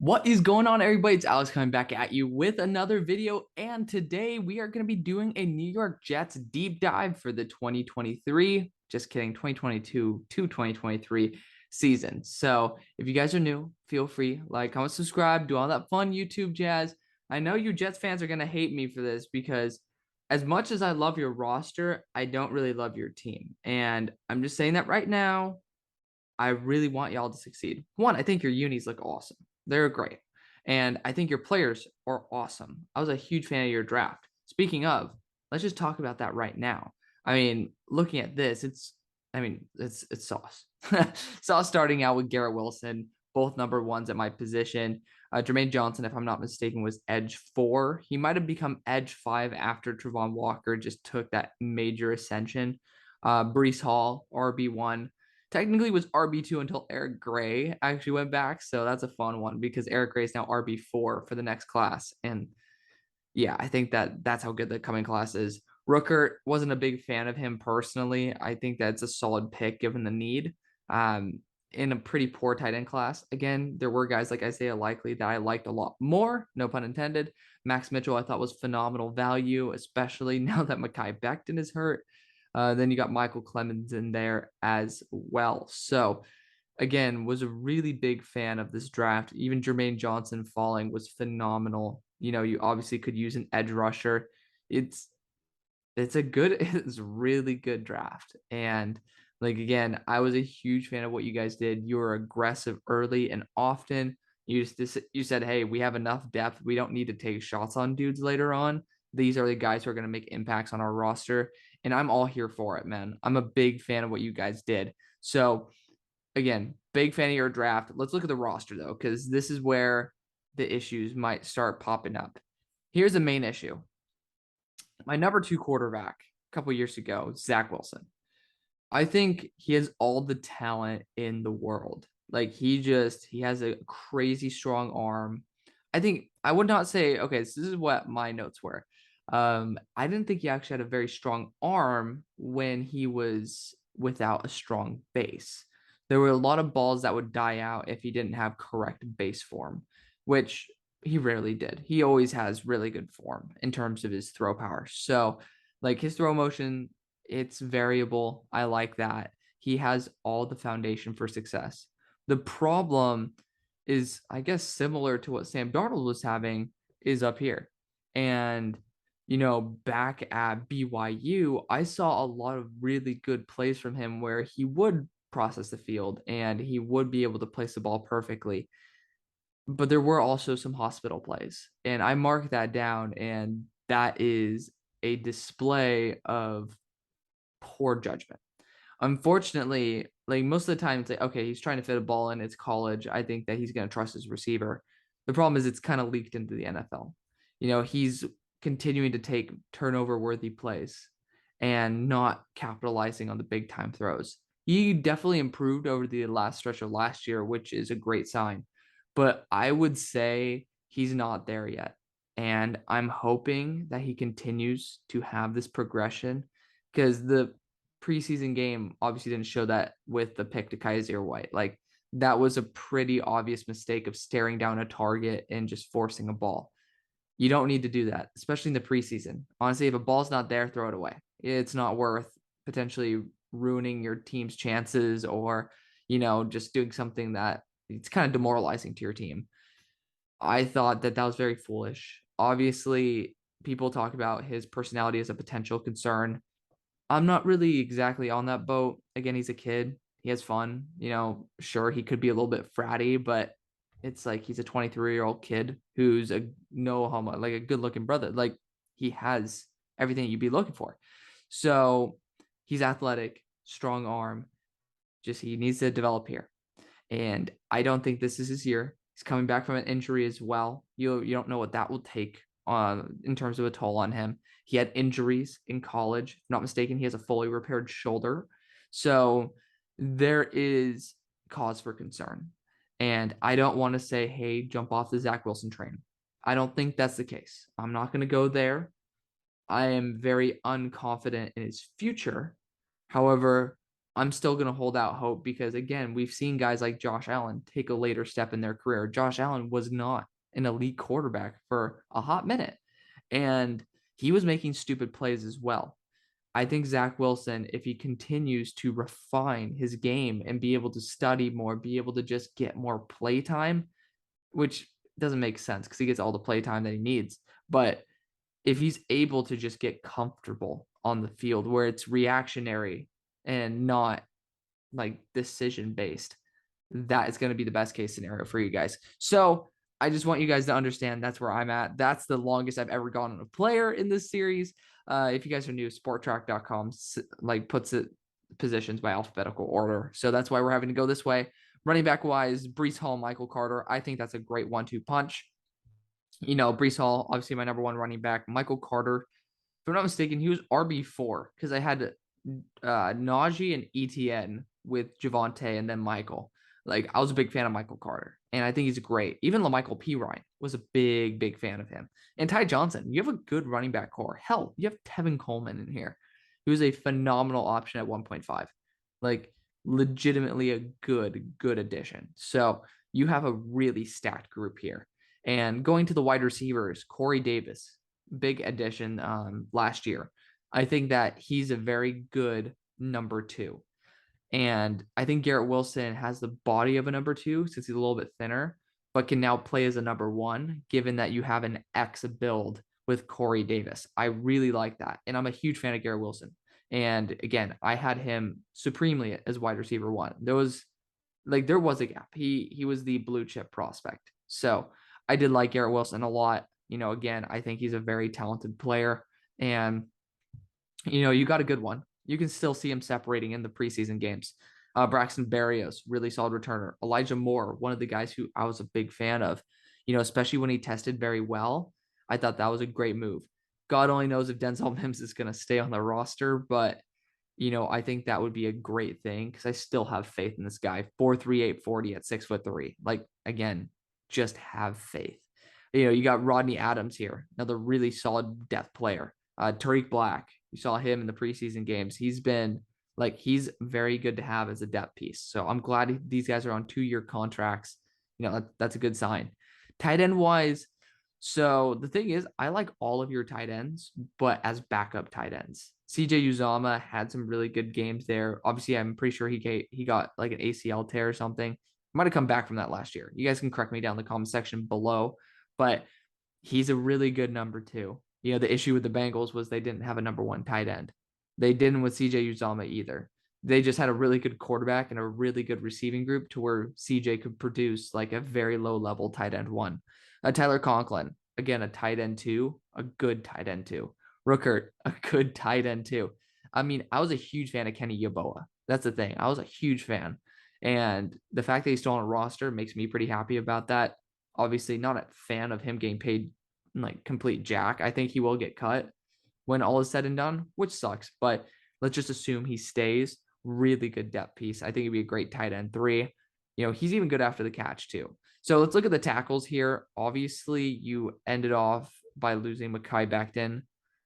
What is going on, everybody? It's Alex coming back at you with another video, and today we are going to be doing a New York Jets deep dive for the 2023, just kidding, 2022 to 2023 season. So if you guys are new, feel free, like, comment, subscribe, do all that fun YouTube jazz. I know you Jets fans are going to hate me for this because as much as I love your roster, I don't really love your team. And I'm just saying that right now. I really want y'all to succeed. One, I think your unis look awesome. They're great. And I think your players are awesome. I was a huge fan of your draft. Speaking of, let's just talk about that right now. I mean, looking at this, it's sauce. Sauce starting out with Garrett Wilson, both number ones at my position. Jermaine Johnson, if I'm not mistaken, was edge 4. He might have become edge 5 after Trevon Walker just took that major ascension. Breece Hall, RB1 technically was RB2 until Eric Gray actually went back. So that's a fun one because Eric Gray is now RB4 for the next class. And yeah, I think that's how good the coming class is. Rooker wasn't a big fan of him personally. I think that's a solid pick given the need. In a pretty poor tight end class. Again, there were guys like Isaiah Likely that I liked a lot more, no pun intended. Max Mitchell I thought was phenomenal value, especially now that Mekhi Becton is hurt. Then you got Michael Clemens in there as well. So again, was a really big fan of this draft. Even Jermaine Johnson falling was phenomenal. You know, you obviously could use an edge rusher. It's it's a really good draft. And like again, I was a huge fan of what you guys did. You were aggressive early and often. You said, hey, we have enough depth. We don't need to take shots on dudes later on. These are the guys who are going to make impacts on our roster. And I'm all here for it, man. I'm a big fan of what you guys did. So again, big fan of your draft. Let's look at the roster though, because this is where the issues might start popping up. Here's the main issue. My number 2 quarterback a couple years ago, Zach Wilson. I think he has all the talent in the world. Like he has a crazy strong arm. I think I would not say, okay, so this is what my notes were. I didn't think he actually had a very strong arm when he was without a strong base. There were a lot of balls that would die out if he didn't have correct base form, which he rarely did. He always has really good form in terms of his throw power. So, like his throw motion, it's variable. I like that. He has all the foundation for success. The problem is, I guess, similar to what Sam Darnold was having is up here. And, you know, back at BYU, I saw a lot of really good plays from him where he would process the field and he would be able to place the ball perfectly. But there were also some hospital plays, and I marked that down, and that is a display of poor judgment. Unfortunately, like most of the time, it's like, okay, he's trying to fit a ball in. It's college. I think that he's going to trust his receiver. The problem is it's kind of leaked into the NFL. You know, he's continuing to take turnover worthy plays and not capitalizing on the big time throws. He definitely improved over the last stretch of last year, which is a great sign. But I would say he's not there yet. And I'm hoping that he continues to have this progression because the preseason game obviously didn't show that with the pick to Kaiser White. Like that was a pretty obvious mistake of staring down a target and just forcing a ball. You don't need to do that, especially in the preseason. Honestly, if a ball's not there, throw it away. It's not worth potentially ruining your team's chances or, you know, just doing something that it's kind of demoralizing to your team. I thought that was very foolish. Obviously, people talk about his personality as a potential concern. I'm not really exactly on that boat. Again, he's a kid. He has fun. You know, sure, he could be a little bit fratty, but it's like he's a 23-year-old kid who's a no homo, like a good looking brother. Like he has everything you'd be looking for. So he's athletic, strong arm. Just he needs to develop here. And I don't think this is his year. He's coming back from an injury as well. You don't know what that will take in terms of a toll on him. He had injuries in college. If I'm not mistaken, he has a fully repaired shoulder. So there is cause for concern. And I don't want to say, hey, jump off the Zach Wilson train. I don't think that's the case. I'm not going to go there. I am very unconfident in his future. However, I'm still going to hold out hope because, again, we've seen guys like Josh Allen take a later step in their career. Josh Allen was not an elite quarterback for a hot minute, and he was making stupid plays as well. I think Zach Wilson, if he continues to refine his game and be able to study more, be able to just get more play time, which doesn't make sense because he gets all the play time that he needs. But if he's able to just get comfortable on the field where it's reactionary and not like decision based, that is going to be the best case scenario for you guys. So I just want you guys to understand that's where I'm at. That's the longest I've ever gone on a player in this series. If you guys are new, sporttrack.com like puts it positions by alphabetical order. So that's why we're having to go this way. Running back wise, Breece Hall, Michael Carter. I think that's a great 1-2 punch. Breece Hall, obviously my number one running back. Michael Carter, if I'm not mistaken, he was RB4 because I had Najee and ETN with Javonte and then Michael. Like, I was a big fan of Michael Carter, and I think he's great. Even LaMichael P. Ryan was a big, big fan of him. And Ty Johnson, you have a good running back core. Hell, you have Tevin Coleman in here. He was a phenomenal option at 1.5. Like, legitimately a good addition. So you have a really stacked group here. And going to the wide receivers, Corey Davis, big addition last year. I think that he's a very good number 2. And I think Garrett Wilson has the body of a number 2 since he's a little bit thinner, but can now play as a number 1, given that you have an X build with Corey Davis. I really like that. And I'm a huge fan of Garrett Wilson. And again, I had him supremely as wide receiver 1. There was a gap. He was the blue chip prospect. So I did like Garrett Wilson a lot. Again, I think he's a very talented player. And, you got a good one. You can still see him separating in the preseason games. Braxton Berrios, really solid returner. Elijah Moore, one of the guys who I was a big fan of, especially when he tested very well. I thought that was a great move. God only knows if Denzel Mims is going to stay on the roster, but I think that would be a great thing because I still have faith in this guy. 4.38 40 at 6'3". Like, again, just have faith. You got Rodney Adams here, another really solid depth player. Tariq Black, you saw him in the preseason games. He's very good to have as a depth piece. So I'm glad these guys are on 2-year contracts. That's a good sign. Tight end wise, so the thing is, I like all of your tight ends, but as backup tight ends. CJ Uzama had some really good games there. Obviously, I'm pretty sure he got like an ACL tear or something. Might have come back from that last year. You guys can correct me down in the comment section below, but he's a really good number 2. The issue with the Bengals was they didn't have a number 1 tight end. They didn't with CJ Uzama either. They just had a really good quarterback and a really good receiving group to where CJ could produce like a very low level tight end 1. Tyler Conklin, again, a tight end 2, a good tight end 2. Ruckert, a good tight end 2. I mean, I was a huge fan of Kenny Yeboah. That's the thing. I was a huge fan. And the fact that he's still on a roster makes me pretty happy about that. Obviously, not a fan of him getting paid like complete jack. I think he will get cut when all is said and done, which sucks. But let's just assume he stays. Really good depth piece. I think it'd be a great tight end 3. He's even good after the catch too. So let's look at the tackles here. Obviously, you ended off by losing Mekhi Becton.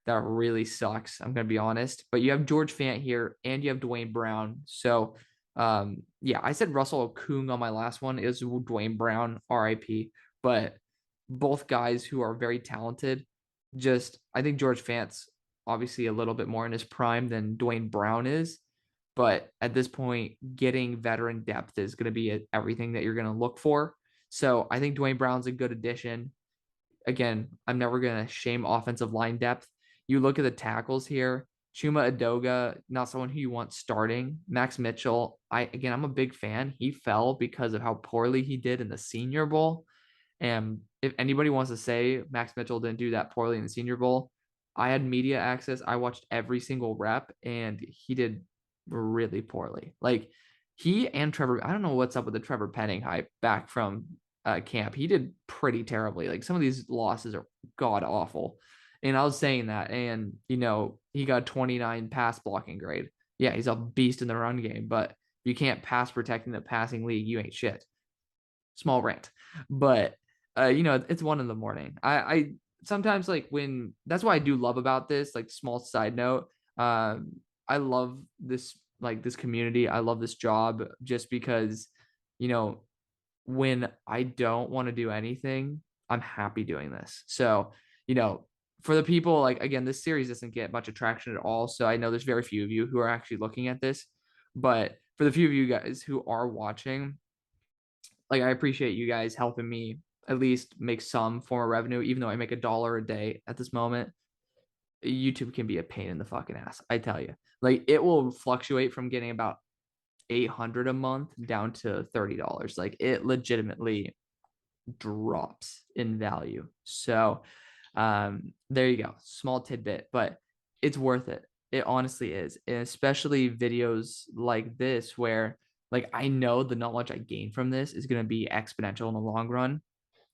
That really sucks. I'm going to be honest. But you have George Fant here and you have Dwayne Brown. So, I said Russell Okung on my last one. Is Dwayne Brown, RIP. But both guys who are very talented. I think George Fant's obviously a little bit more in his prime than Dwayne Brown is. But at this point, getting veteran depth is going to be everything that you're going to look for. So I think Dwayne Brown's a good addition. Again, I'm never going to shame offensive line depth. You look at the tackles here. Chuma Edoga, not someone who you want starting. Max Mitchell, I'm a big fan. He fell because of how poorly he did in the Senior Bowl. And if anybody wants to say Max Mitchell didn't do that poorly in the Senior Bowl, I had media access. I watched every single rep, and he did really poorly. Like, he and Trevor, I don't know what's up with the Trevor Penning hype back from camp. He did pretty terribly. Like, some of these losses are god awful. And I was saying that, and he got 29 pass blocking grade. Yeah, he's a beast in the run game, but you can't pass protect in the passing league. You ain't shit. Small rant, but it's 1 a.m. I sometimes that's what I do love about this. Like, small side note, I love this this community. I love this job just because, you know, when I don't want to do anything, I'm happy doing this. So, you know, for the people, like, again, this series doesn't get much attraction at all. So I know there's very few of you who are actually looking at this, but for the few of you guys who are watching, like, I appreciate you guys helping me at least make some form of revenue, even though I make $1 a day at this moment. YouTube can be a pain in the fucking ass. I tell you, like, it will fluctuate from getting about 800 a month down to $30. Like, it legitimately drops in value. So there you go. Small tidbit, but it's worth it. It honestly is. And especially videos like this where, like, I know the knowledge I gain from this is going to be exponential in the long run.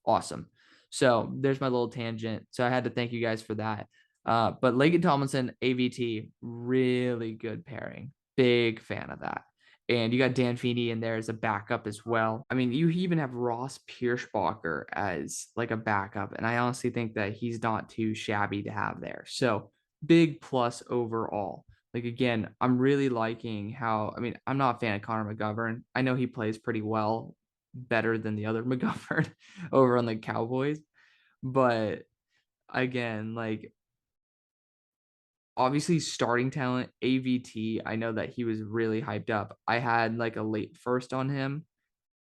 Awesome. So there's my little tangent. So I had to thank you guys for that. But Lakin Tomlinson, AVT, really good pairing. Big fan of that. And you got Dan Feeney in there as a backup as well. I mean, you even have Ross Pierschbacher as like a backup. And I honestly think that he's not too shabby to have there. So big plus overall. Like, again, I'm really liking how, I mean, I'm not a fan of Connor McGovern. I know he plays pretty well, better than the other McGovern over on the Cowboys. But again, like, obviously starting talent, AVT, I know that he was really hyped up. I had like a late first on him.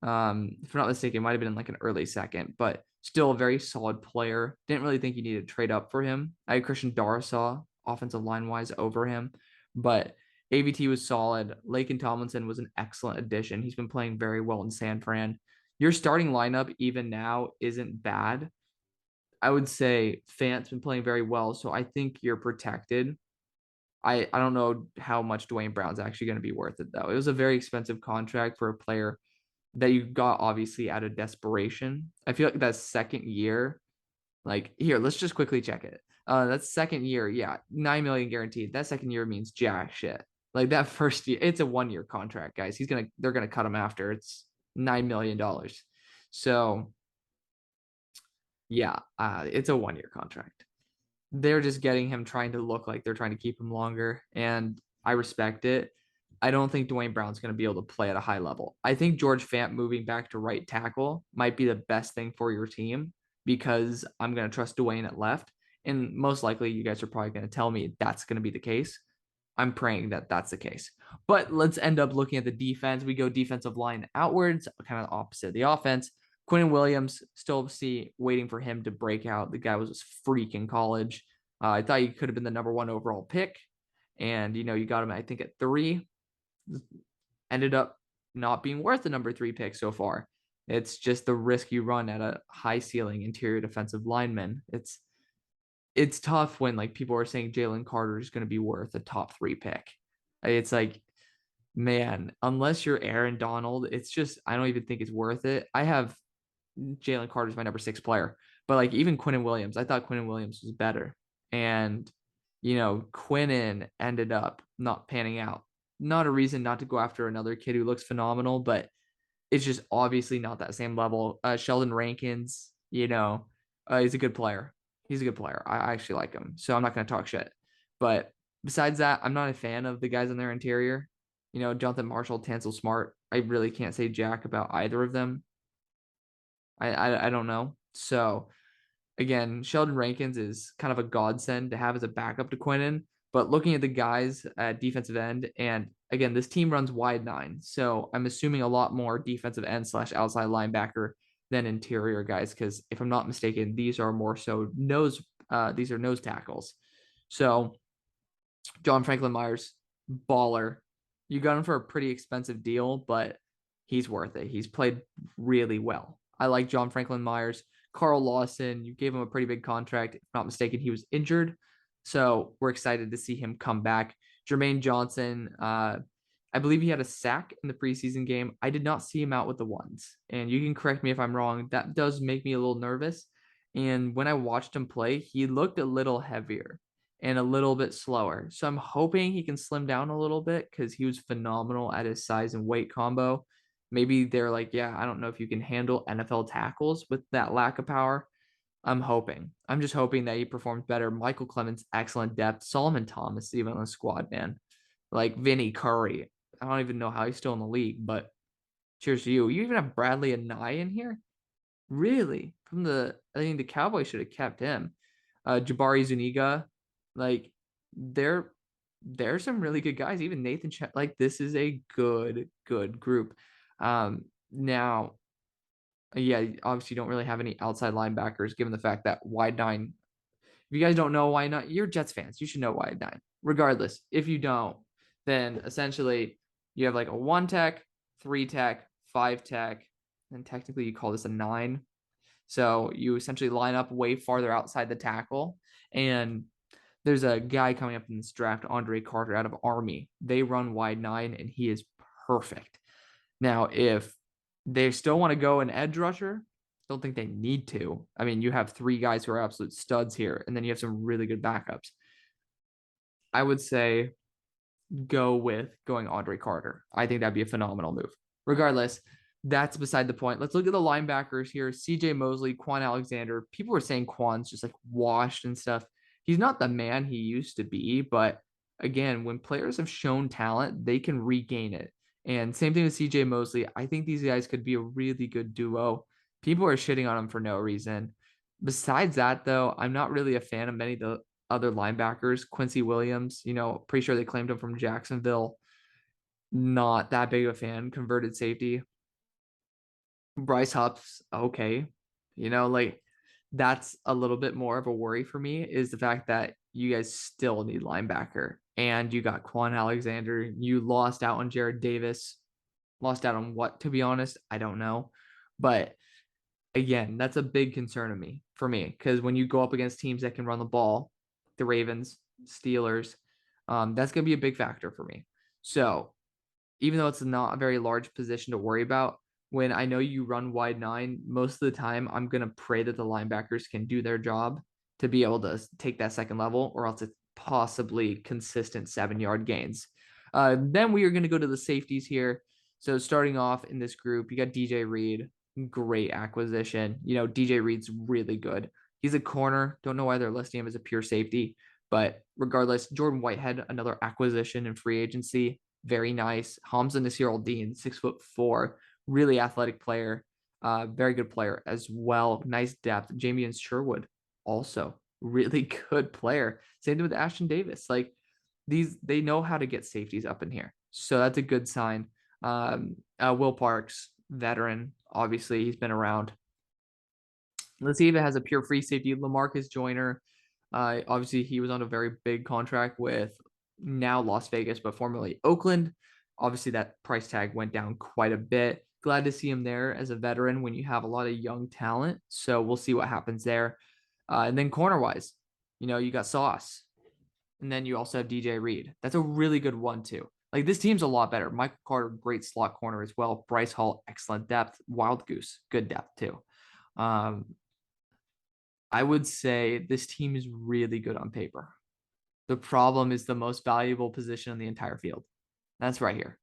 If I'm not mistaken, it might have been like an early second, but still a very solid player. Didn't really think you needed to trade up for him. I had Christian Darrisaw, offensive line wise, over him, but AVT was solid. Lakin Tomlinson was an excellent addition. He's been playing very well in San Fran. Your starting lineup, even now, isn't bad. I would say Fant's been playing very well, so I think you're protected. I don't know how much Dwayne Brown's actually going to be worth it, though. It was a very expensive contract for a player that you got obviously out of desperation. I feel like that second year, like, here, let's just quickly check it. That's second year, yeah, 9 million guaranteed. That second year means jack shit. Like, that first year, it's a 1 year contract, guys. They're gonna cut him after. It's $9 million. So yeah, it's a 1 year contract. They're just getting him, trying to look like they're trying to keep him longer, and I respect it. I don't think Dwayne Brown's going to be able to play at a high level. I think George Fant moving back to right tackle might be the best thing for your team because I'm going to trust Dwayne at left. And most likely, you guys are probably going to tell me that's going to be the case. I'm praying that that's the case. But let's end up looking at the defense. We go defensive line outwards, kind of the opposite of the offense. Quinn Williams, still waiting for him to break out. The guy was a freak in college. I thought he could have been the number 1 overall pick. And, you got him, I think, at 3. Ended up not being worth the number 3 pick so far. It's just the risk you run at a high ceiling interior defensive lineman. It's tough when, like, people are saying Jalen Carter is going to be worth a top 3 pick. It's like, man, unless you're Aaron Donald, it's just, I don't even think it's worth it. I have Jalen Carter's my number 6 player, but like, even Quinnen Williams, I thought Quinnen Williams was better. And, Quinnen ended up not panning out. Not a reason not to go after another kid who looks phenomenal, but it's just obviously not that same level. Sheldon Rankins, he's a good player. He's a good player. I actually like him. So I'm not going to talk shit. But besides that, I'm not a fan of the guys on their interior. Jonathan Marshall, Tansel Smart. I really can't say jack about either of them. I don't know. So again, Sheldon Rankins is kind of a godsend to have as a backup to Quinnen. But looking at the guys at defensive end, and again, this team runs wide 9. So I'm assuming a lot more defensive end / outside linebacker than interior guys. Because if I'm not mistaken, these are more so nose tackles. So John Franklin Myers, baller. You got him for a pretty expensive deal, but he's worth it. He's played really well. I like John Franklin Myers. Carl Lawson, you gave him a pretty big contract. If I'm not mistaken, he was injured. So we're excited to see him come back. Jermaine Johnson, I believe he had a sack in the preseason game. I did not see him out with the ones. And you can correct me if I'm wrong. That does make me a little nervous. And when I watched him play, he looked a little heavier and a little bit slower. So I'm hoping he can slim down a little bit because he was phenomenal at his size and weight combo. Maybe they're like, yeah, I don't know if you can handle NFL tackles with that lack of power. I'm hoping. I'm just hoping that he performs better. Michael Clemens, excellent depth. Solomon Thomas, even on the squad, man. like Vinny Curry. I don't even know how he's still in the league, but cheers to you. You even have Bradley and Nye in here? Really? I think the Cowboys should have kept him. Jabari Zuniga, like there's some really good guys. Even Nathan, like this is a good group. Now, yeah, obviously you don't really have any outside linebackers, given the fact that wide nine. If you guys don't know why not, you're Jets fans. You should know wide nine. Regardless, if you don't, then essentially you have like a 1 tech, 3 tech, 5 tech, and technically you call this a 9. So you essentially line up way farther outside the tackle. And there's a guy coming up in this draft, Andre Carter out of Army. They run wide 9, and he is perfect. Now, if they still want to go an edge rusher, don't think they need to. I mean, you have 3 guys who are absolute studs here, and then you have some really good backups. I would say go with going Andre Carter. I think that'd be a phenomenal move. Regardless, that's beside the point. Let's look at the linebackers here. CJ Mosley, Quan Alexander. People were saying Quan's just like washed and stuff. He's not the man he used to be, but again, when players have shown talent, they can regain it. And same thing with CJ Mosley. I think these guys could be a really good duo. People are shitting on him for no reason. Besides that, though, I'm not really a fan of many of the other linebackers. Quincy Williams, pretty sure they claimed him from Jacksonville. Not that big of a fan. Converted safety. Bryce Huff's okay. Like that's a little bit more of a worry for me is the fact that you guys still need linebacker and you got Quan Alexander. You lost out on Jared Davis. Lost out on what, to be honest? I don't know. But again, that's a big concern for me, because when you go up against teams that can run the ball, the Ravens, Steelers, that's going to be a big factor for me. So even though it's not a very large position to worry about, when I know you run wide 9, most of the time I'm going to pray that the linebackers can do their job to be able to take that second level, or else it's possibly consistent 7-yard gains. Then we are going to go to the safeties here. So starting off in this group, you got DJ Reed, great acquisition. DJ Reed's really good. He's a corner. Don't know why they're listing him as a pure safety, but regardless, Jordan Whitehead, another acquisition in free agency. Very nice. Hamza Nasir Al-Din, 6'4", really athletic player, very good player as well. Nice depth. Jamian Sherwood, also really good player. Same thing with Ashton Davis. Like they know how to get safeties up in here, so that's a good sign. Will Parks, veteran, obviously he's been around. Let's see if it has a pure free safety. LaMarcus Joyner, obviously he was on a very big contract with now Las Vegas, but formerly Oakland. Obviously that price tag went down quite a bit. Glad to see him there as a veteran when you have a lot of young talent. So we'll see what happens there. And then corner wise, you got Sauce, and then you also have DJ Reed. That's a really good one too. Like this team's a lot better. Michael Carter, great slot corner as well. Bryce Hall, excellent depth. Wild Goose, good depth too. I would say this team is really good on paper. The problem is the most valuable position in the entire field. That's right here.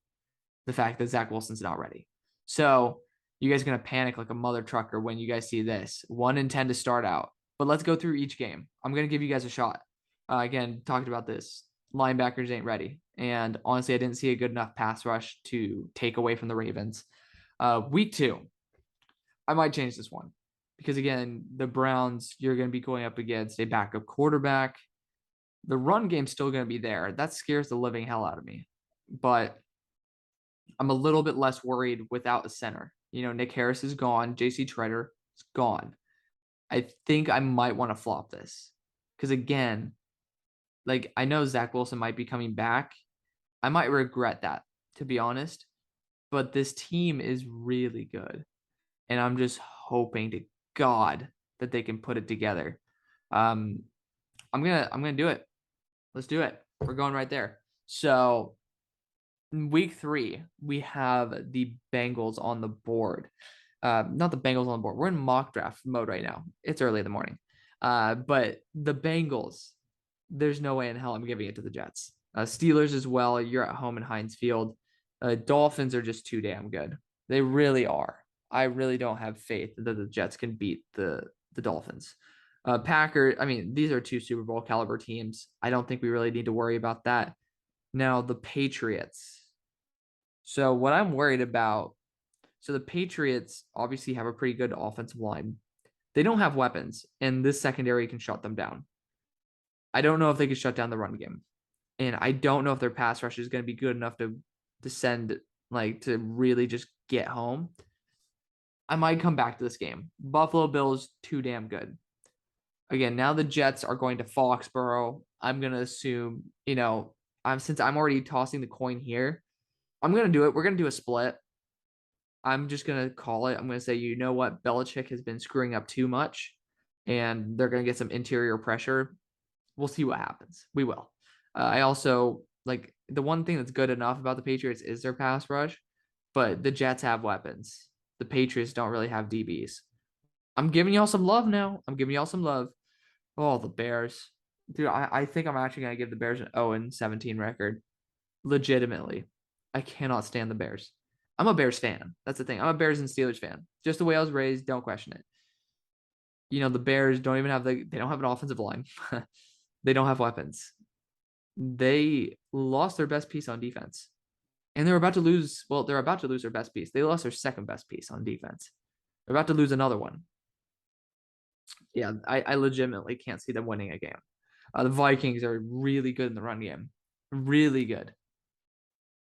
The fact that Zach Wilson's not ready. So you guys are going to panic like a mother trucker when you guys see this. 1-10 to start out. But let's go through each game. I'm going to give you guys a shot. Again, talked about this. Linebackers ain't ready. And honestly, I didn't see a good enough pass rush to take away from the Ravens. Week 2, I might change this one. Because again, the Browns, you're going to be going up against a backup quarterback. The run game's still going to be there. That scares the living hell out of me. But I'm a little bit less worried without a center. Nick Harris is gone. JC Treader is gone. I think I might want to flop this. Because again, like I know Zach Wilson might be coming back. I might regret that, to be honest. But this team is really good. And I'm just hoping to God that they can put it together. I'm gonna do it. Let's do it. We're going right there. So in week 3, we have the Bengals on the board. Not the Bengals on the board. We're in mock draft mode right now. It's early in the morning. But the Bengals, there's no way in hell I'm giving it to the Jets. Steelers as well. You're at home in Heinz Field. Dolphins are just too damn good. They really are. I really don't have faith that the Jets can beat the Dolphins. Packers, I mean, these are 2 Super Bowl caliber teams. I don't think we really need to worry about that. Now, the Patriots. So what I'm worried about, so the Patriots obviously have a pretty good offensive line. They don't have weapons, and this secondary can shut them down. I don't know if they can shut down the run game. And I don't know if their pass rush is going to be good enough to send, like, to really just get home. I might come back to this game. Buffalo Bills, too damn good. Again, now the Jets are going to Foxborough. I'm going to assume, since I'm already tossing the coin here, I'm going to do it. We're going to do a split. I'm just going to call it. I'm going to say, you know what? Belichick has been screwing up too much, and they're going to get some interior pressure. We'll see what happens. We will. I also, like, the one thing that's good enough about the Patriots is their pass rush, but the Jets have weapons. The Patriots don't really have DBs. I'm giving y'all some love now. I'm giving y'all some love. Oh, the Bears. Dude, I think I'm actually going to give the Bears an 0-17 record. Legitimately. I cannot stand the Bears. I'm a Bears fan. That's the thing. I'm a Bears and Steelers fan. Just the way I was raised. Don't question it. The Bears don't even have they don't have an offensive line. They don't have weapons. They lost their best piece on defense. And they're about to lose. Well, they're about to lose their best piece. They lost their second best piece on defense. They're about to lose another one. Yeah, I legitimately can't see them winning a game. The Vikings are really good in the run game. Really good.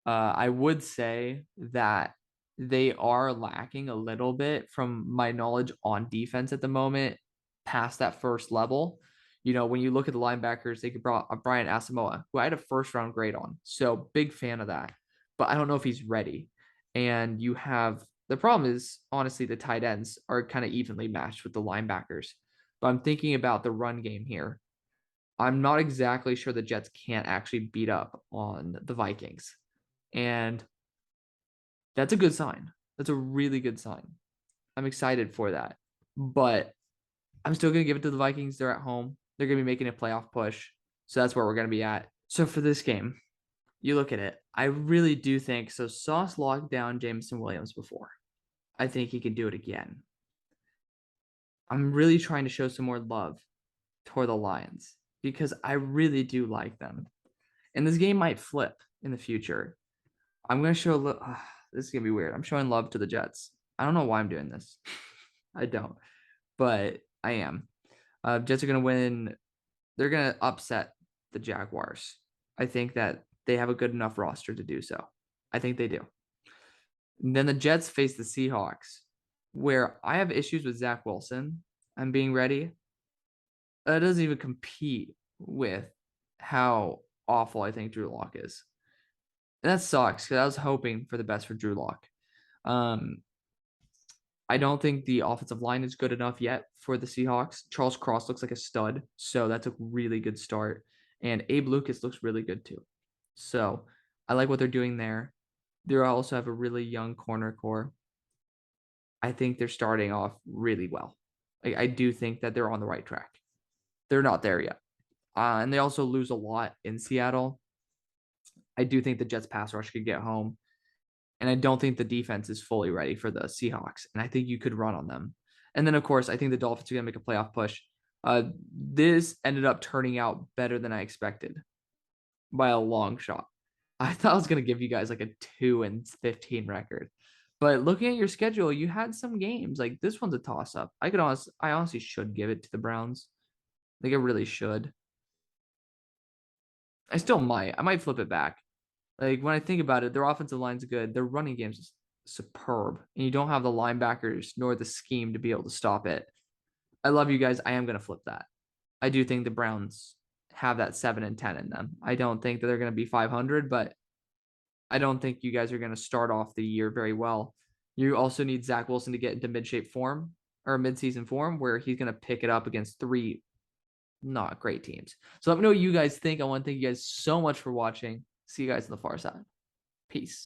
I would say that they are lacking a little bit from my knowledge on defense at the moment, past that first level. When you look at the linebackers, they brought Brian Asamoah, who I had a first-round grade on. So big fan of that. But I don't know if he's ready. And you have the problem is, honestly, the tight ends are kind of evenly matched with the linebackers. But I'm thinking about the run game here. I'm not exactly sure the Jets can't actually beat up on the Vikings. And that's a good sign. That's a really good sign. I'm excited for that. But I'm still going to give it to the Vikings. They're at home. They're going to be making a playoff push. So that's where we're going to be at. So for this game, you look at it. I really do think so. Sauce locked down Jameson Williams before. I think he can do it again. I'm really trying to show some more love toward the Lions because I really do like them. And this game might flip in the future. I'm going to show a little. This is going to be weird. I'm showing love to the Jets. I don't know why I'm doing this. I don't. But I am. Jets are going to win. They're going to upset the Jaguars. I think that they have a good enough roster to do so. I think they do. And then the Jets face the Seahawks, where I have issues with Zach Wilson. I'm being ready. That doesn't even compete with how awful I think Drew Lock is. And that sucks because I was hoping for the best for Drew Lock. I don't think the offensive line is good enough yet for the Seahawks. Charles Cross looks like a stud, so that's a really good start. And Abe Lucas looks really good too. So I like what they're doing there. They also have a really young corner core. I think they're starting off really well. I do think that they're on the right track. They're not there yet. And they also lose a lot in Seattle. I do think the Jets pass rush could get home. And I don't think the defense is fully ready for the Seahawks. And I think you could run on them. And then, of course, I think the Dolphins are going to make a playoff push. This ended up turning out better than I expected by a long shot. I thought I was going to give you guys like a 2-15 record. But looking at your schedule, you had some games. Like this one's a toss-up. I honestly should give it to the Browns. Like I really should. I still might. I might flip it back. Like when I think about it, their offensive line's good. Their running game's is superb. And you don't have the linebackers nor the scheme to be able to stop it. I love you guys. I am going to flip that. I do think the Browns have that 7-10 in them. I don't think that they're going to be 500, but I don't think you guys are going to start off the year very well. You also need Zach Wilson to get into mid-shape form or mid-season form where he's going to pick it up against 3 not great teams. So let me know what you guys think. I want to thank you guys so much for watching. See you guys on the far side. Peace.